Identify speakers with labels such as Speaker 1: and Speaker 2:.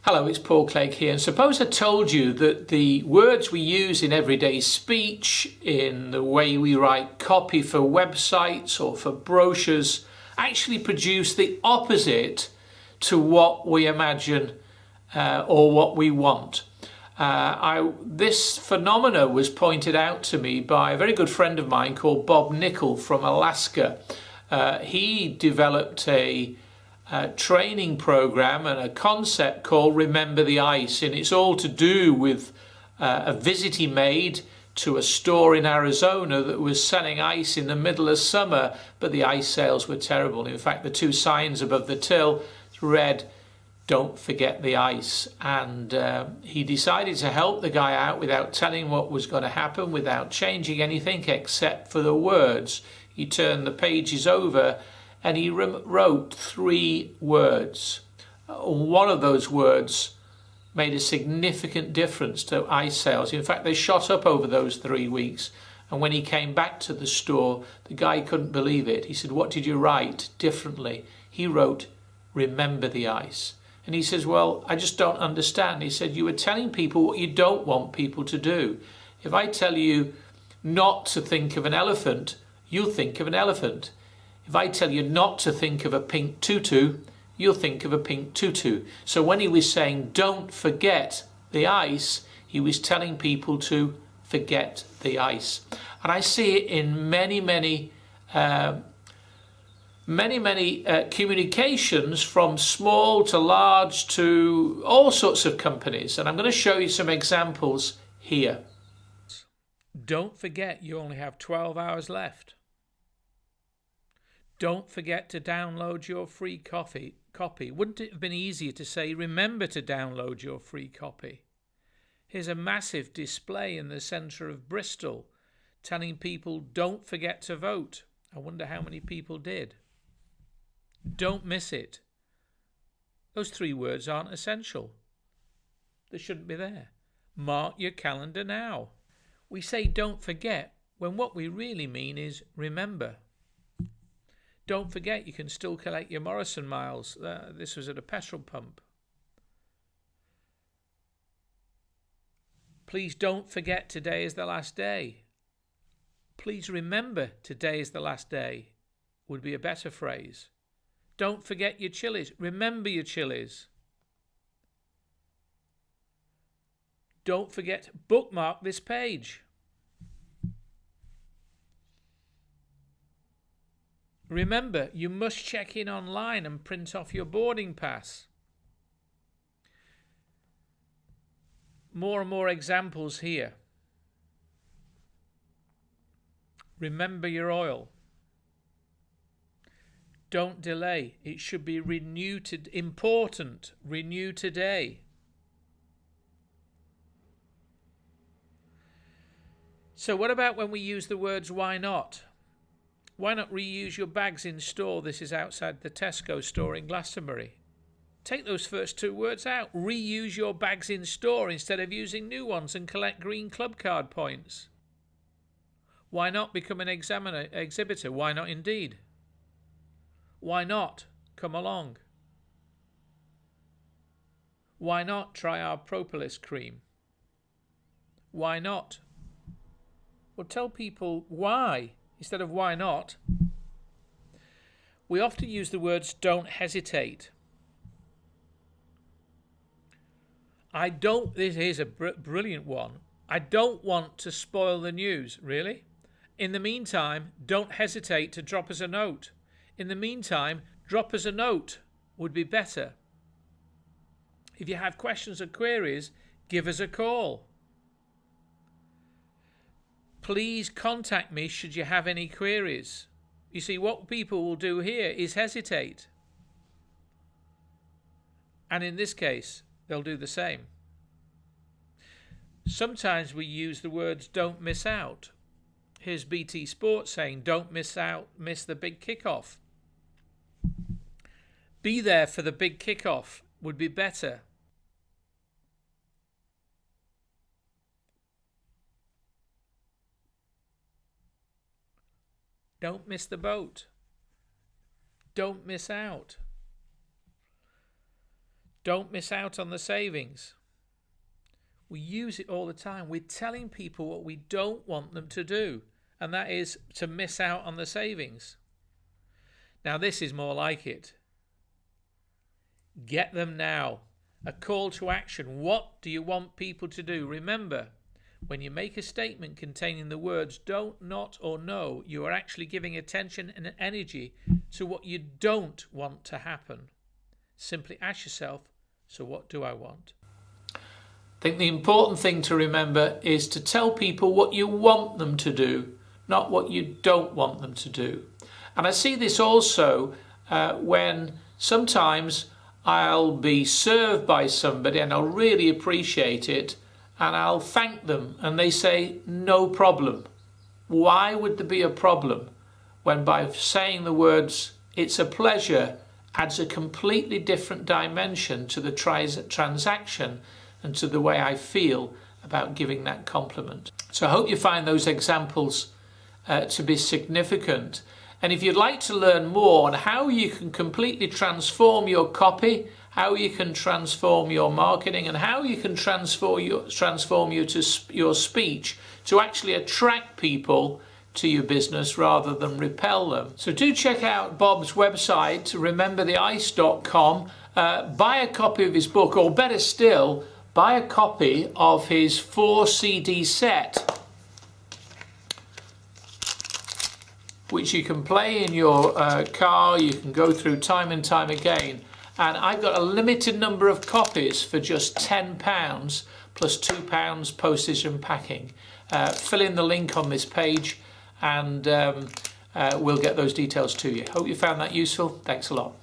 Speaker 1: Hello, it's Paul Clegg here. And suppose I told you that the words we use in everyday speech, in the way we write copy for websites or for brochures, actually produce the opposite to what we imagine or what we want. This phenomena was pointed out to me by a very good friend of mine called Bob Nickel from Alaska. He developed a training program and a concept called Remember the Ice, and it's all to do with a visit he made to a store in Arizona that was selling ice in the middle of summer, but the ice sales were terrible. In fact, the two signs above the till read, "Don't forget the ice," and he decided to help the guy out without telling what was going to happen, without changing anything except for the words. He turned the pages over and he wrote 3 words. One of those words made a significant difference to ice sales. In fact, they shot up over those 3 weeks. And when he came back to the store, the guy couldn't believe it. He said, "What did you write differently?" He wrote, "Remember the ice." And he says, "Well, I just don't understand." He said, "You were telling people what you don't want people to do. If I tell you not to think of an elephant, you'll think of an elephant. If I tell you not to think of a pink tutu, you'll think of a pink tutu." So when he was saying, "Don't forget the ice," he was telling people to forget the ice. And I see it in many communications, from small to large to all sorts of companies. And I'm going to show you some examples here. Don't forget you only have 12 hours left. Don't forget to download your free copy. Wouldn't it have been easier to say, "Remember to download your free copy"? Here's a massive display in the centre of Bristol telling people, "Don't forget to vote." I wonder how many people did. Don't miss it. Those 3 words aren't essential. They shouldn't be there. Mark your calendar now. We say don't forget when what we really mean is remember. Don't forget you can still collect your Morrison miles. This was at a petrol pump. Please don't forget today is the last day. Please remember today is the last day would be a better phrase. Don't forget your chilies. Remember your chilies. Don't forget to bookmark this page. Remember, you must check in online and print off your boarding pass. More and more examples here. Remember your oil. Don't delay. It should be renewed. Important. Renew today. So what about when we use the words "why not"? Why not reuse your bags in store? This is outside the Tesco store in Glastonbury. Take those first 2 words out. Reuse your bags in store instead of using new ones and collect green club card points. Why not become an exhibitor? Why not indeed? Why not come along? Why not try our propolis cream? Why not? Well, tell people why instead of why not. We often use the words "don't hesitate." This is a brilliant one. I don't want to spoil the news. Really? In the meantime, don't hesitate to drop us a note. In the meantime, drop us a note would be better. If you have questions or queries, give us a call. Please contact me should you have any queries. You see, what people will do here is hesitate. And in this case, they'll do the same. Sometimes we use the words "don't miss out." Here's BT Sport saying, "Don't miss the big kickoff." Be there for the big kickoff would be better. Don't miss the boat. Don't miss out. Don't miss out on the savings. We use it all the time. We're telling people what we don't want them to do, and that is to miss out on the savings. Now this is more like it. Get them now. A call to action. What do you want people to do? Remember, when you make a statement containing the words don't, not, or no, you are actually giving attention and energy to what you don't want to happen. Simply ask yourself, so what do I want? I think the important thing to remember is to tell people what you want them to do, not what you don't want them to do. And I see this also when sometimes I'll be served by somebody and I'll really appreciate it and I'll thank them and they say, no problem. Why would there be a problem when by saying the words, it's a pleasure, adds a completely different dimension to the transaction and to the way I feel about giving that compliment. So I hope you find those examples to be significant. And if you'd like to learn more on how you can completely transform your copy, how you can transform your marketing, and how you can transform your speech to actually attract people to your business rather than repel them. So do check out Bob's website, remembertheice.com, buy a copy of his book, or better still, buy a copy of his 4 CD set, which you can play in your car, you can go through time and time again. And I've got a limited number of copies for just £10 plus £2 postage and packing. Fill in the link on this page and we'll get those details to you. Hope you found that useful. Thanks a lot.